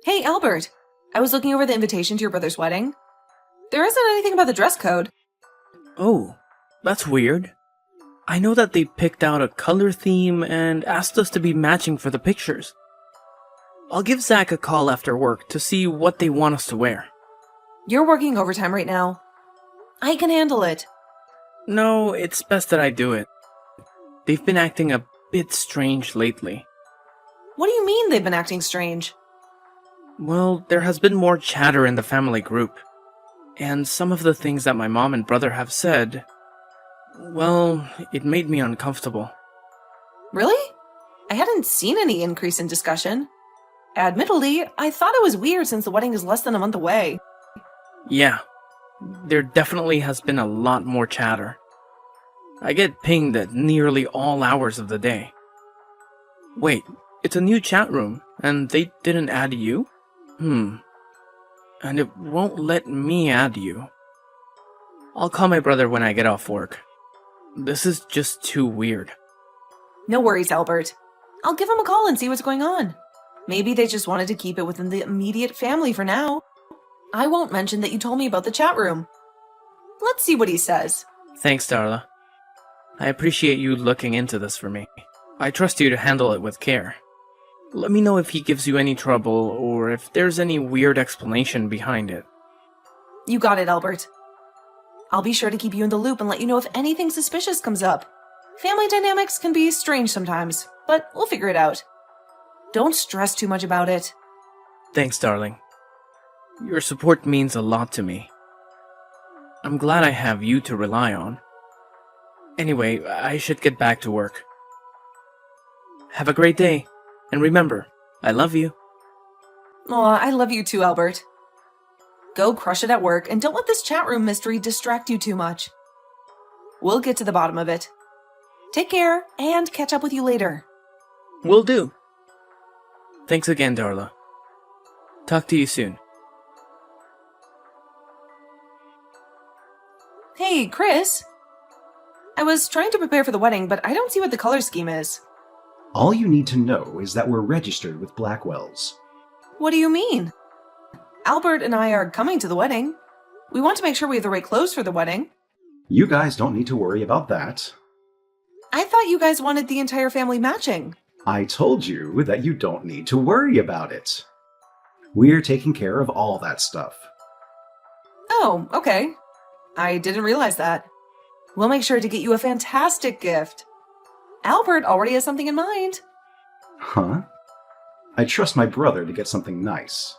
Hey, Albert. I was looking over the invitation to your brother's wedding. There isn't anything about the dress code. Oh, that's weird. I know that they picked out a color theme and asked us to be matching for the pictures. I'll give Zach a call after work to see what they want us to wear. You're working overtime right now. I can handle it. No, it's best that I do it. They've been acting a bit strange lately. What do you mean they've been acting strange? Well, there has been more chatter in the family group. And some of the things that my mom and brother have said, well, it made me uncomfortable. Really? I hadn't seen any increase in discussion. Admittedly, I thought it was weird since the wedding is less than a month away. Yeah, there definitely has been a lot more chatter. I get pinged at nearly all hours of the day. Wait, it's a new chat room, and they didn't add you? And it won't let me add you. I'll call my brother when I get off work. This is just too weird. No worries, Albert. I'll give him a call and see what's going on. Maybe they just wanted to keep it within the immediate family for now. I won't mention that you told me about the chat room. Let's see what he says. Thanks, Darla. I appreciate you looking into this for me. I trust you to handle it with care. Let me know if he gives you any trouble or if there's any weird explanation behind it. You got it, Albert. I'll be sure to keep you in the loop and let you know if anything suspicious comes up. Family dynamics can be strange sometimes, but we'll figure it out. Don't stress too much about it. Thanks, darling. Your support means a lot to me. I'm glad I have you to rely on. Anyway, I should get back to work. Have a great day, and remember, I love you. Aw, I love you too, Albert. Go crush it at work, and don't let this chat room mystery distract you too much. We'll get to the bottom of it. Take care, and catch up with you later. Will do. Thanks again, Darla. Talk to you soon. Hey, Chris. I was trying to prepare for the wedding, but I don't see what the color scheme is. All you need to know is that we're registered with Blackwell's. What do you mean? Albert and I are coming to the wedding. We want to make sure we have the right clothes for the wedding. You guys don't need to worry about that. I thought you guys wanted the entire family matching. I told you that you don't need to worry about it. We're taking care of all that stuff. Oh, okay. I didn't realize that. We'll make sure to get you a fantastic gift. Albert already has something in mind. Huh? I trust my brother to get something nice.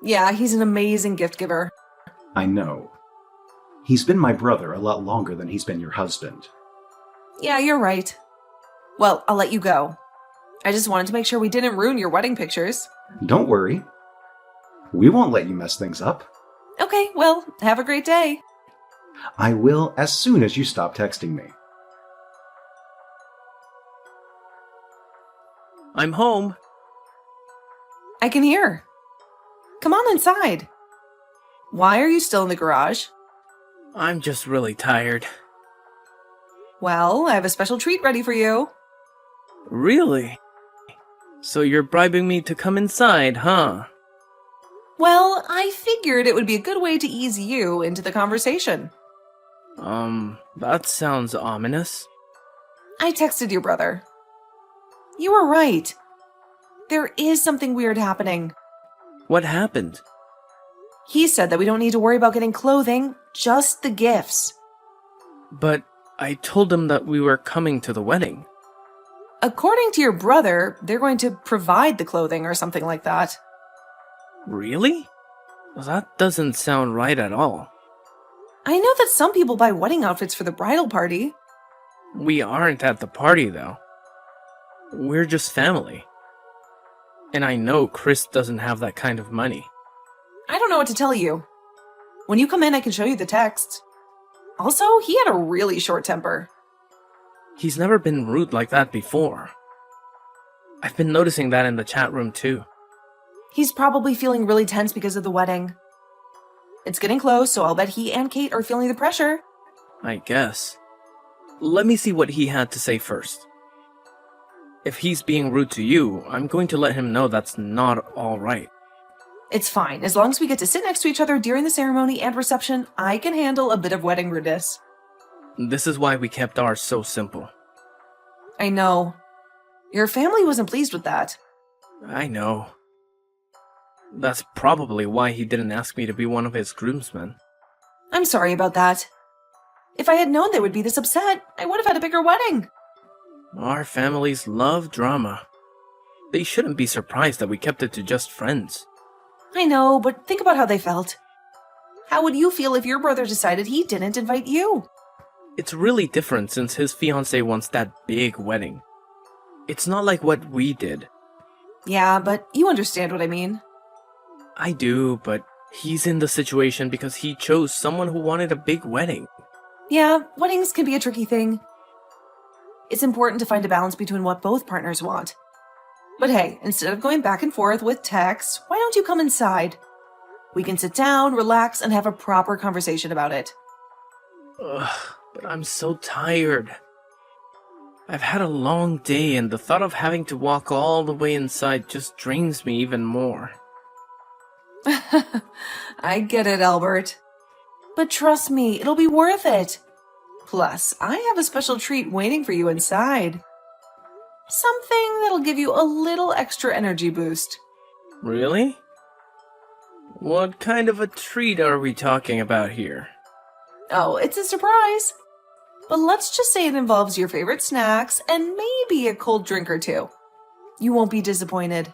Yeah, he's an amazing gift giver. I know. He's been my brother a lot longer than he's been your husband. Yeah, you're right. Well, I'll let you go. I just wanted to make sure we didn't ruin your wedding pictures. Don't worry. We won't let you mess things up. Okay, well, have a great day. I will as soon as you stop texting me. I'm home. I can hear. Come on inside. Why are you still in the garage? I'm just really tired. Well, I have a special treat ready for you. Really? So you're bribing me to come inside, huh? Well, I figured it would be a good way to ease you into the conversation. That sounds ominous. I texted your brother. You were right. There is something weird happening. What happened? He said that we don't need to worry about getting clothing, just the gifts. But I told him that we were coming to the wedding. According to your brother, they're going to provide the clothing or something like that. Really? That doesn't sound right at all. I know that some people buy wedding outfits for the bridal party. We aren't at the party, though. We're just family. And I know Chris doesn't have that kind of money. I don't know what to tell you. When you come in, I can show you the text. Also, he had a really short temper. He's never been rude like that before. I've been noticing that in the chat room, too. He's probably feeling really tense because of the wedding. It's getting close, so I'll bet he and Kate are feeling the pressure. I guess. Let me see what he had to say first. If he's being rude to you, I'm going to let him know that's not all right. It's fine. As long as we get to sit next to each other during the ceremony and reception, I can handle a bit of wedding rudeness. This is why we kept ours so simple. I know. Your family wasn't pleased with that. I know. That's probably why he didn't ask me to be one of his groomsmen. I'm sorry about that. If I had known they would be this upset, I would have had a bigger wedding. Our families love drama. They shouldn't be surprised that we kept it to just friends. I know, but think about how they felt. How would you feel if your brother decided he didn't invite you? It's really different since his fiancée wants that big wedding. It's not like what we did. Yeah, but you understand what I mean. I do, but he's in the situation because he chose someone who wanted a big wedding. Yeah, weddings can be a tricky thing. It's important to find a balance between what both partners want. But hey, instead of going back and forth with texts, why don't you come inside? We can sit down, relax, and have a proper conversation about it. Ugh, but I'm so tired. I've had a long day and the thought of having to walk all the way inside just drains me even more. I get it, Albert. But trust me, it'll be worth it. Plus, I have a special treat waiting for you inside. Something that'll give you a little extra energy boost. Really? What kind of a treat are we talking about here? Oh, it's a surprise. But let's just say it involves your favorite snacks and maybe a cold drink or two. You won't be disappointed.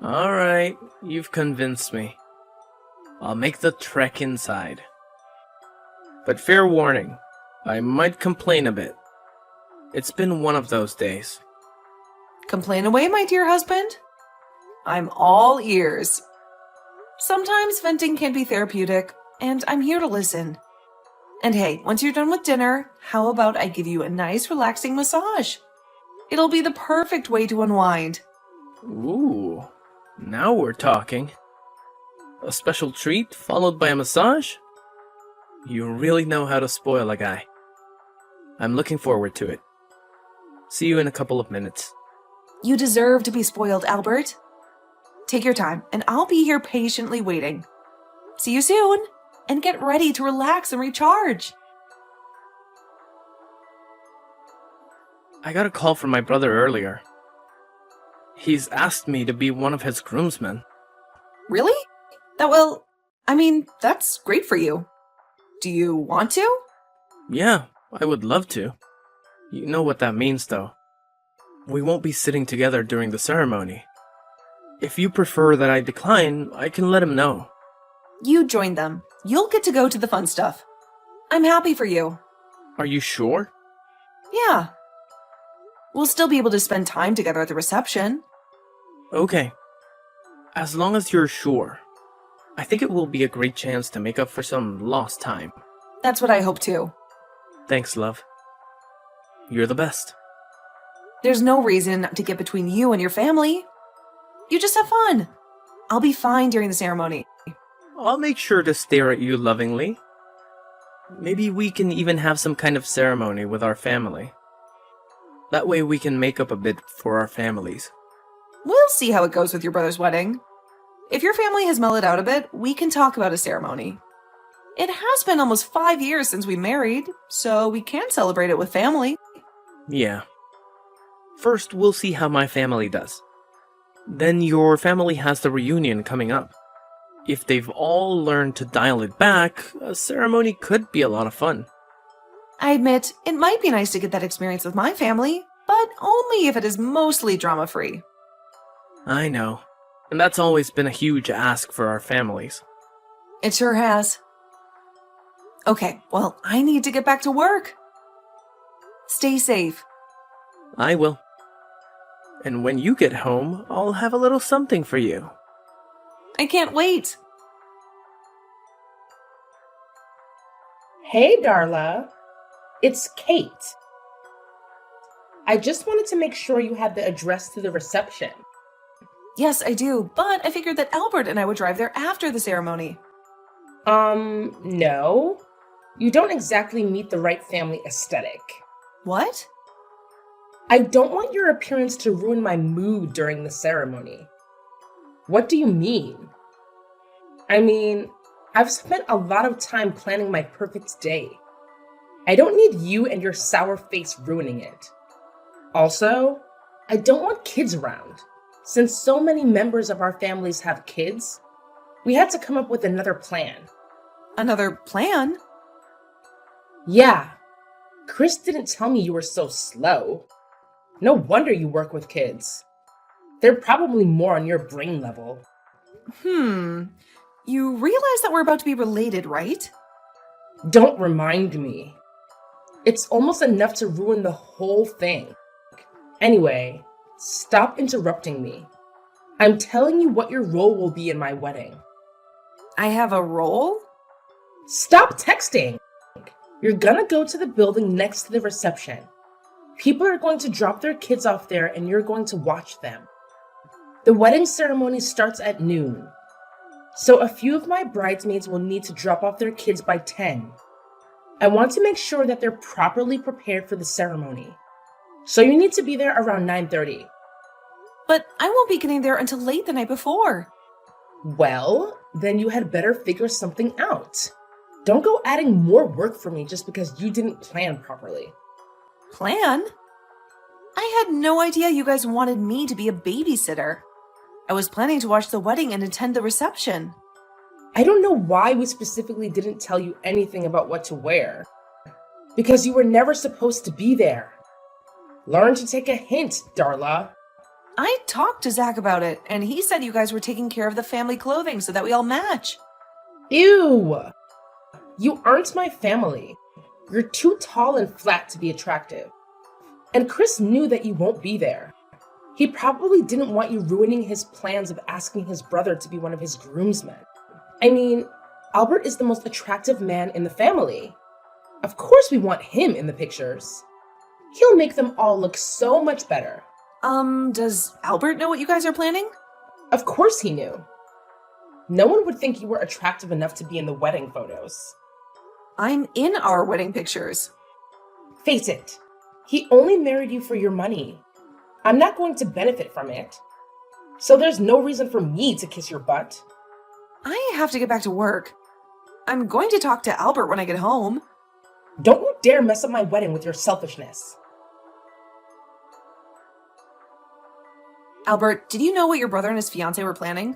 Alright, you've convinced me. I'll make the trek inside. But fair warning, I might complain a bit. It's been one of those days. Complain away, my dear husband. I'm all ears. Sometimes venting can be therapeutic, and I'm here to listen. And hey, once you're done with dinner, how about I give you a nice relaxing massage? It'll be the perfect way to unwind. Ooh, now we're talking. A special treat followed by a massage? You really know how to spoil a guy. I'm looking forward to it. See you in a couple of minutes. You deserve to be spoiled, Albert. Take your time, and I'll be here patiently waiting. See you soon, and get ready to relax and recharge. I got a call from my brother earlier. He's asked me to be one of his groomsmen. Really? That's great for you. Do you want to? Yeah, I would love to. You know what that means, though. We won't be sitting together during the ceremony. If you prefer that I decline, I can let him know. You join them. You'll get to go to the fun stuff. I'm happy for you. Are you sure? Yeah. We'll still be able to spend time together at the reception. Okay. As long as you're sure. I think it will be a great chance to make up for some lost time. That's what I hope too. Thanks, love. You're the best. There's no reason to get between you and your family. You just have fun. I'll be fine during the ceremony. I'll make sure to stare at you lovingly. Maybe we can even have some kind of ceremony with our family. That way we can make up a bit for our families. We'll see how it goes with your brother's wedding. If your family has mellowed out a bit, we can talk about a ceremony. It has been almost 5 years since we married, so we can celebrate it with family. Yeah. First, we'll see how my family does. Then your family has the reunion coming up. If they've all learned to dial it back, a ceremony could be a lot of fun. I admit, it might be nice to get that experience with my family, but only if it is mostly drama-free. I know. And that's always been a huge ask for our families. It sure has. Okay, well, I need to get back to work. Stay safe. I will. And when you get home, I'll have a little something for you. I can't wait. Hey, Darla. It's Kate. I just wanted to make sure you had the address to the reception. Yes, I do, but I figured that Albert and I would drive there after the ceremony. No. You don't exactly meet the right family aesthetic. What? I don't want your appearance to ruin my mood during the ceremony. What do you mean? I mean, I've spent a lot of time planning my perfect day. I don't need you and your sour face ruining it. Also, I don't want kids around. Since so many members of our families have kids, we had to come up with another plan. Another plan? Yeah, Chris didn't tell me you were so slow. No wonder you work with kids. They're probably more on your brain level. You realize that we're about to be related, right? Don't remind me. It's almost enough to ruin the whole thing. Anyway, stop interrupting me. I'm telling you what your role will be in my wedding. I have a role? Stop texting! You're gonna go to the building next to the reception. People are going to drop their kids off there and you're going to watch them. The wedding ceremony starts at noon. So a few of my bridesmaids will need to drop off their kids by 10. I want to make sure that they're properly prepared for the ceremony. So you need to be there around 9:30. But I won't be getting there until late the night before. Well, then you had better figure something out. Don't go adding more work for me just because you didn't plan properly. Plan? I had no idea you guys wanted me to be a babysitter. I was planning to watch the wedding and attend the reception. I don't know why we specifically didn't tell you anything about what to wear. Because you were never supposed to be there. Learn to take a hint, Darla. I talked to Zach about it, and he said you guys were taking care of the family clothing so that we all match. Ew! You aren't my family. You're too tall and flat to be attractive. And Chris knew that you won't be there. He probably didn't want you ruining his plans of asking his brother to be one of his groomsmen. I mean, Albert is the most attractive man in the family. Of course we want him in the pictures. He'll make them all look so much better. Does Albert know what you guys are planning? Of course he knew. No one would think you were attractive enough to be in the wedding photos. I'm in our wedding pictures. Face it, he only married you for your money. I'm not going to benefit from it. So there's no reason for me to kiss your butt. I have to get back to work. I'm going to talk to Albert when I get home. Don't you dare mess up my wedding with your selfishness. Albert, did you know what your brother and his fiancée were planning?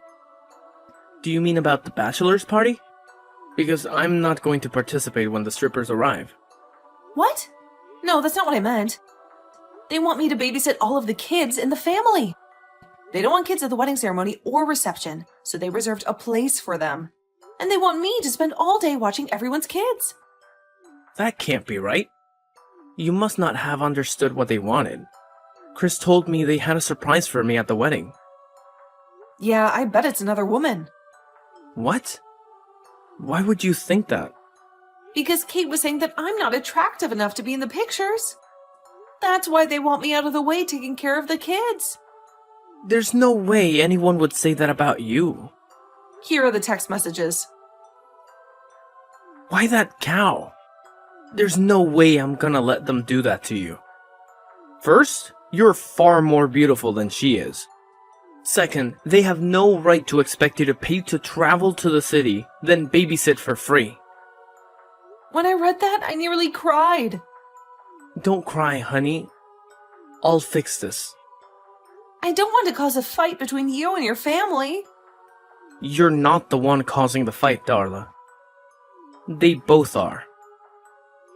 Do you mean about the bachelor's party? Because I'm not going to participate when the strippers arrive. What? No, that's not what I meant. They want me to babysit all of the kids in the family. They don't want kids at the wedding ceremony or reception, so they reserved a place for them. And they want me to spend all day watching everyone's kids. That can't be right. You must not have understood what they wanted. Chris told me they had a surprise for me at the wedding. Yeah, I bet it's another woman. What? Why would you think that? Because Kate was saying that I'm not attractive enough to be in the pictures. That's why they want me out of the way taking care of the kids. There's no way anyone would say that about you. Here are the text messages. Why that cow? There's no way I'm gonna let them do that to you. First, you're far more beautiful than she is. Second, they have no right to expect you to pay to travel to the city, then babysit for free. When I read that, I nearly cried. Don't cry, honey. I'll fix this. I don't want to cause a fight between you and your family. You're not the one causing the fight, Darla. They both are.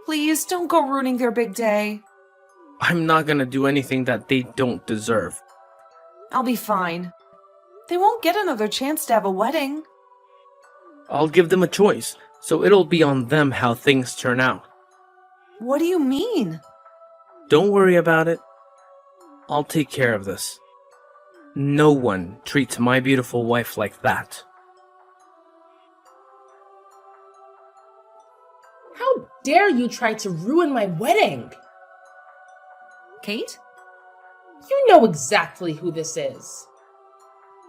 Please don't go ruining their big day. I'm not gonna do anything that they don't deserve. I'll be fine. They won't get another chance to have a wedding. I'll give them a choice, so it'll be on them how things turn out. What do you mean? Don't worry about it. I'll take care of this. No one treats my beautiful wife like that. How dare you try to ruin my wedding? Kate? You know exactly who this is.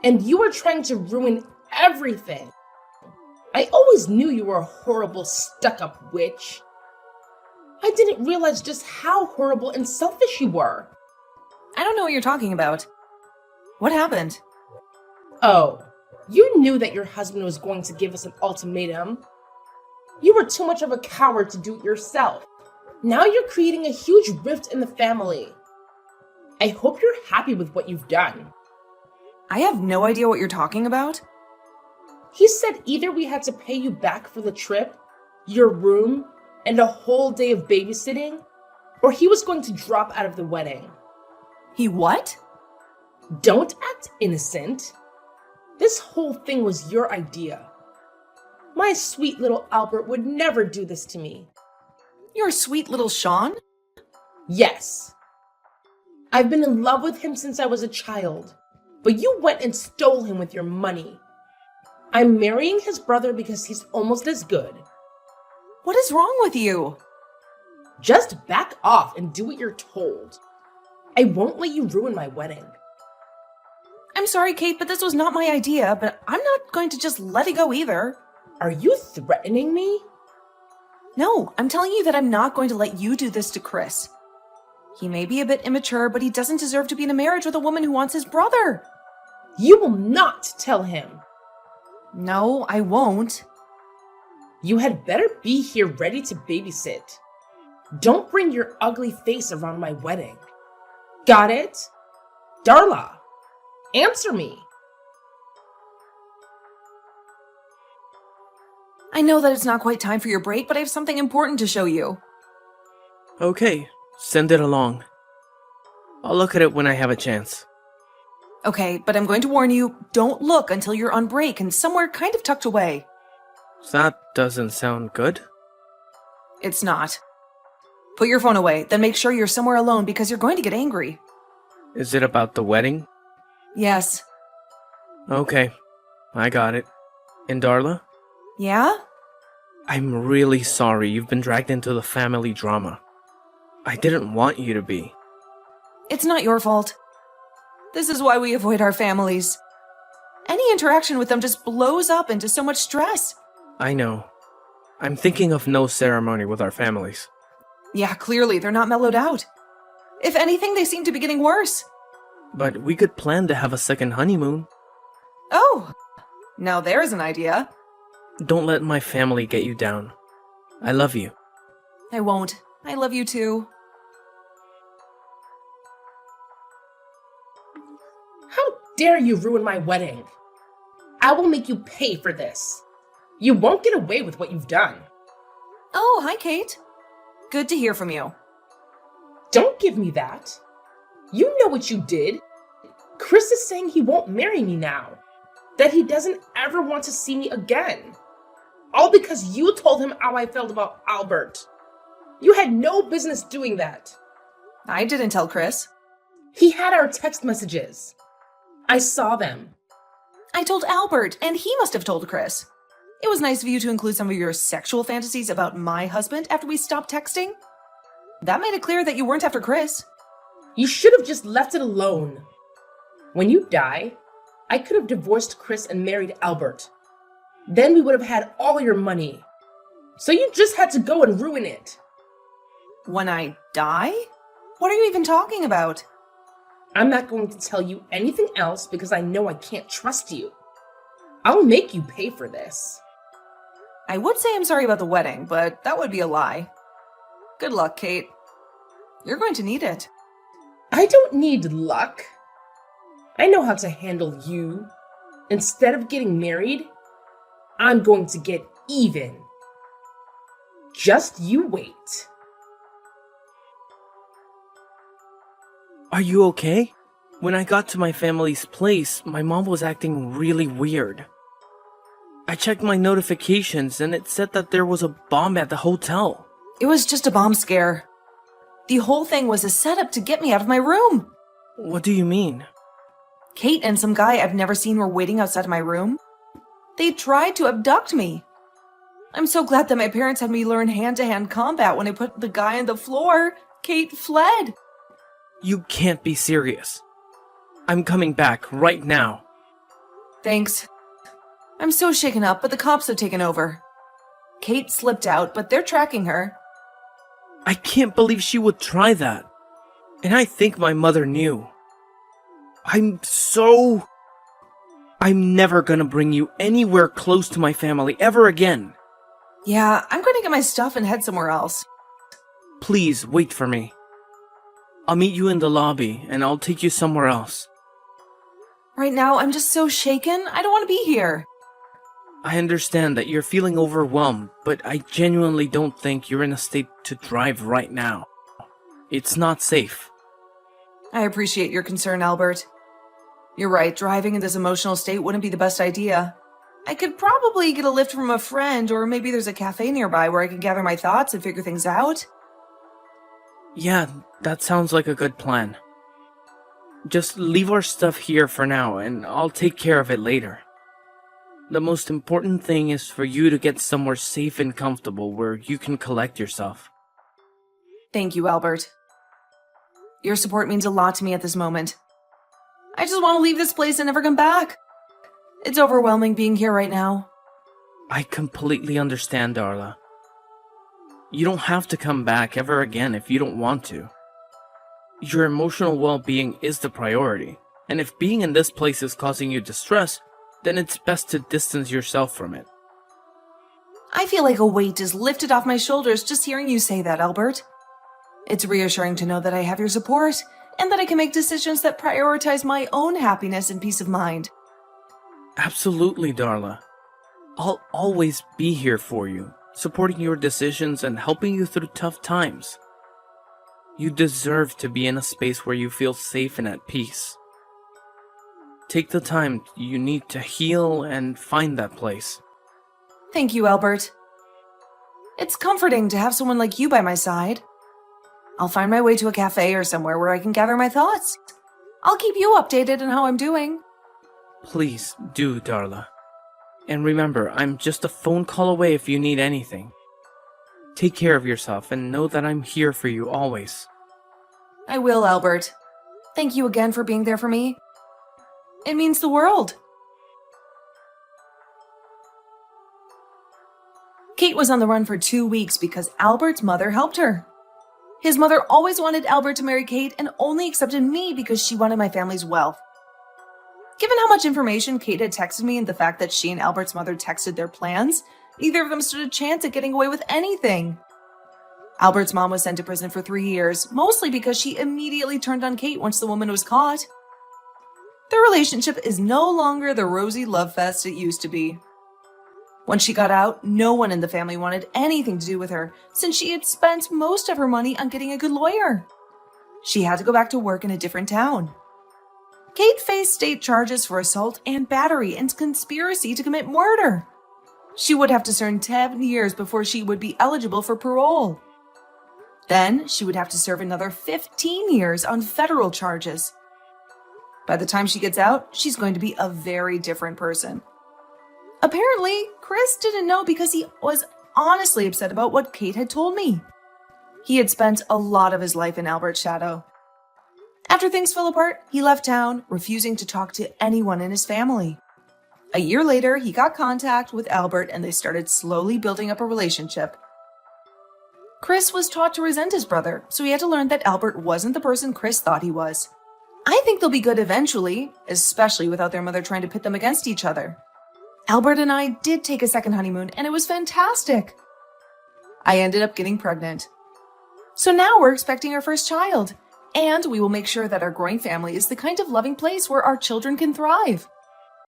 And you are trying to ruin everything. I always knew you were a horrible, stuck-up witch. I didn't realize just how horrible and selfish you were. I don't know what you're talking about. What happened? Oh, You knew that your husband was going to give us an ultimatum. You were too much of a coward to do it yourself. Now you're creating a huge rift in the family. I hope you're happy with what you've done. I have no idea what you're talking about. He said either we had to pay you back for the trip, your room, and a whole day of babysitting, or he was going to drop out of the wedding. He what? Don't act innocent. This whole thing was your idea. My sweet little Albert would never do this to me. Your sweet little Sean? Yes. I've been in love with him since I was a child, but you went and stole him with your money. I'm marrying his brother because he's almost as good. What is wrong with you? Just back off and do what you're told. I won't let you ruin my wedding. I'm sorry, Kate, but this was not my idea, but I'm not going to just let it go either. Are you threatening me? No, I'm telling you that I'm not going to let you do this to Chris. He may be a bit immature, but he doesn't deserve to be in a marriage with a woman who wants his brother. You will not tell him. No, I won't. You had better be here ready to babysit. Don't bring your ugly face around my wedding. Got it? Darla, answer me. I know that it's not quite time for your break, but I have something important to show you. Okay, send it along. I'll look at it when I have a chance. Okay, but I'm going to warn you, don't look until you're on break and somewhere kind of tucked away. That doesn't sound good. It's not. Put your phone away, then make sure you're somewhere alone because you're going to get angry. Is it about the wedding? Yes. Okay, I got it. And Darla? Yeah? I'm really sorry you've been dragged into the family drama. I didn't want you to be. It's not your fault. This is why we avoid our families. Any interaction with them just blows up into so much stress. I know. I'm thinking of no ceremony with our families. Yeah, clearly they're not mellowed out. If anything, they seem to be getting worse. But we could plan to have a second honeymoon. Oh, now there's an idea. Don't let my family get you down. I love you. I won't. I love you too. How dare you ruin my wedding? I will make you pay for this. You won't get away with what you've done. Oh, hi, Kate. Good to hear from you. Don't give me that. You know what you did. Chris is saying he won't marry me now. That he doesn't ever want to see me again. All because you told him how I felt about Albert. You had no business doing that. I didn't tell Chris. He had our text messages. I saw them. I told Albert, and he must have told Chris. It was nice of you to include some of your sexual fantasies about my husband after we stopped texting. That made it clear that you weren't after Chris. You should have just left it alone. When you die, I could have divorced Chris and married Albert. Then we would have had all your money. So you just had to go and ruin it. When I die? What are you even talking about? I'm not going to tell you anything else because I know I can't trust you. I'll make you pay for this. I would say I'm sorry about the wedding, but that would be a lie. Good luck, Kate. You're going to need it. I don't need luck. I know how to handle you. Instead of getting married, I'm going to get even. Just you wait. Are you okay? When I got to my family's place, my mom was acting really weird. I checked my notifications and it said that there was a bomb at the hotel. It was just a bomb scare. The whole thing was a setup to get me out of my room. What do you mean? Kate and some guy I've never seen were waiting outside my room. They tried to abduct me. I'm so glad that my parents had me learn hand-to-hand combat when I put the guy on the floor. Kate fled. You can't be serious. I'm coming back right now. Thanks. I'm so shaken up, but the cops have taken over. Kate slipped out, but they're tracking her. I can't believe she would try that. And I think my mother knew. I'm so... I'm never gonna bring you anywhere close to my family ever again. Yeah, I'm going to get my stuff and head somewhere else. Please wait for me. I'll meet you in the lobby and I'll take you somewhere else. Right now, I'm just so shaken. I don't want to be here. I understand that you're feeling overwhelmed, but I genuinely don't think you're in a state to drive right now. It's not safe. I appreciate your concern, Albert. You're right, driving in this emotional state wouldn't be the best idea. I could probably get a lift from a friend, or maybe there's a cafe nearby where I can gather my thoughts and figure things out. Yeah, that sounds like a good plan. Just leave our stuff here for now, and I'll take care of it later. The most important thing is for you to get somewhere safe and comfortable where you can collect yourself. Thank you, Albert. Your support means a lot to me at this moment. I just want to leave this place and never come back. It's overwhelming being here right now. I completely understand, Darla. You don't have to come back ever again if you don't want to. Your emotional well-being is the priority, and if being in this place is causing you distress, then it's best to distance yourself from it. I feel like a weight is lifted off my shoulders just hearing you say that, Albert. It's reassuring to know that I have your support, and that I can make decisions that prioritize my own happiness and peace of mind. Absolutely, Darla. I'll always be here for you, supporting your decisions and helping you through tough times. You deserve to be in a space where you feel safe and at peace. Take the time you need to heal and find that place. Thank you, Albert. It's comforting to have someone like you by my side. I'll find my way to a cafe or somewhere where I can gather my thoughts. I'll keep you updated on how I'm doing. Please do, Darla. And remember, I'm just a phone call away if you need anything. Take care of yourself and know that I'm here for you always. I will, Albert. Thank you again for being there for me. It means the world. Kate was on the run for 2 weeks because Albert's mother helped her. His mother always wanted Albert to marry Kate and only accepted me because she wanted my family's wealth. Given how much information Kate had texted me and the fact that she and Albert's mother texted their plans, neither of them stood a chance at getting away with anything. Albert's mom was sent to prison for 3 years, mostly because she immediately turned on Kate once the woman was caught. Their relationship is no longer the rosy love fest it used to be. When she got out, no one in the family wanted anything to do with her, since she had spent most of her money on getting a good lawyer. She had to go back to work in a different town. Kate faced state charges for assault and battery and conspiracy to commit murder. She would have to serve 10 years before she would be eligible for parole. Then she would have to serve another 15 years on federal charges. By the time she gets out, she's going to be a very different person. Apparently, Chris didn't know because he was honestly upset about what Kate had told me. He had spent a lot of his life in Albert's shadow. After things fell apart, he left town, refusing to talk to anyone in his family. A year later, he got contact with Albert and they started slowly building up a relationship. Chris was taught to resent his brother, so he had to learn that Albert wasn't the person Chris thought he was. I think they'll be good eventually, especially without their mother trying to pit them against each other. Albert and I did take a second honeymoon, and it was fantastic. I ended up getting pregnant. So now we're expecting our first child, and we will make sure that our growing family is the kind of loving place where our children can thrive.